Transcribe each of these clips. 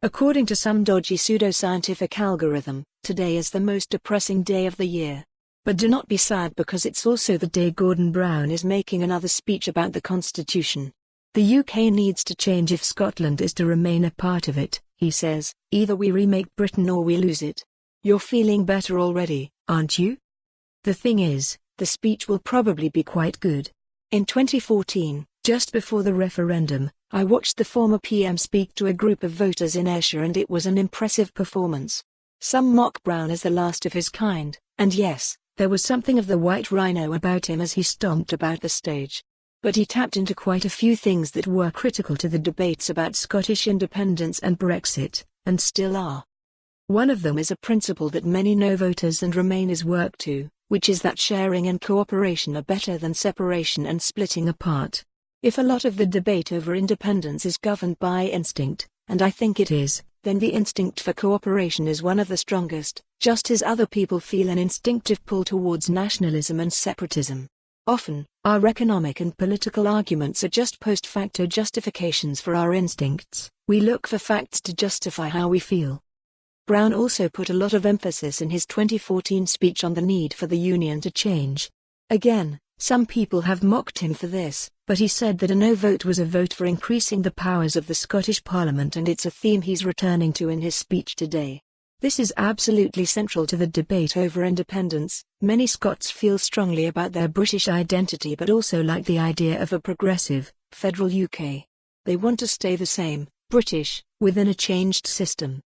According to some dodgy pseudo-scientific algorithm, today is the most depressing day of the year. But do not be sad, because it's also the day Gordon Brown is making another speech about the Constitution. The UK needs to change if Scotland is to remain a part of it, he says. Either we remake Britain or we lose it. You're feeling better already, aren't you? The thing is, the speech will probably be quite good. In 2014, just before the referendum, I watched the former PM speak to a group of voters in Ayrshire, and it was an impressive performance. Some mock Brown as the last of his kind, and yes, there was something of the white rhino about him as he stomped about the stage. But he tapped into quite a few things that were critical to the debates about Scottish independence and Brexit, and still are. One of them is a principle that many no voters and Remainers work to, which is that sharing and cooperation are better than separation and splitting apart. If a lot of the debate over independence is governed by instinct, and I think it is, then the instinct for cooperation is one of the strongest, just as other people feel an instinctive pull towards nationalism and separatism. Often, our economic and political arguments are just post facto justifications for our instincts. We look for facts to justify how we feel. Brown also put a lot of emphasis in his 2014 speech on the need for the Union to change. Again, some people have mocked him for this, but he said that a no vote was a vote for increasing the powers of the Scottish Parliament, and it's a theme he's returning to in his speech today. This is absolutely central to the debate over independence. Many Scots feel strongly about their British identity but also like the idea of a progressive, federal UK. They want to stay the same, British, within a changed system.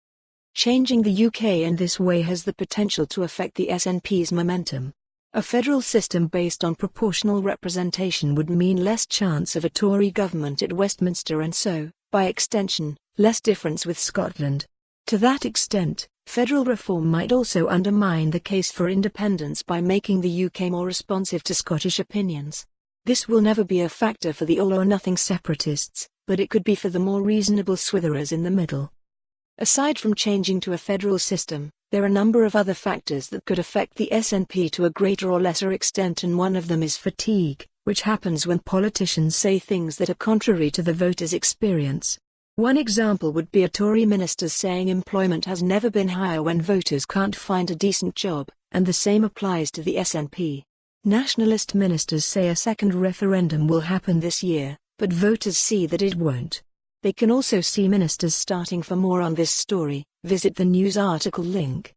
Changing the UK in this way has the potential to affect the SNP's momentum. A federal system based on proportional representation would mean less chance of a Tory government at Westminster and so, by extension, less difference with Scotland. To that extent, federal reform might also undermine the case for independence by making the UK more responsive to Scottish opinions. This will never be a factor for the all-or-nothing separatists, but it could be for the more reasonable switherers in the middle. Aside from changing to a federal system, there are a number of other factors that could affect the SNP to a greater or lesser extent, and one of them is fatigue, which happens when politicians say things that are contrary to the voters' experience. One example would be a Tory minister saying employment has never been higher when voters can't find a decent job, and the same applies to the SNP. Nationalist ministers say a second referendum will happen this year, but voters see that it won't. They can also see ministers starting for more on this story. Visit the news article link.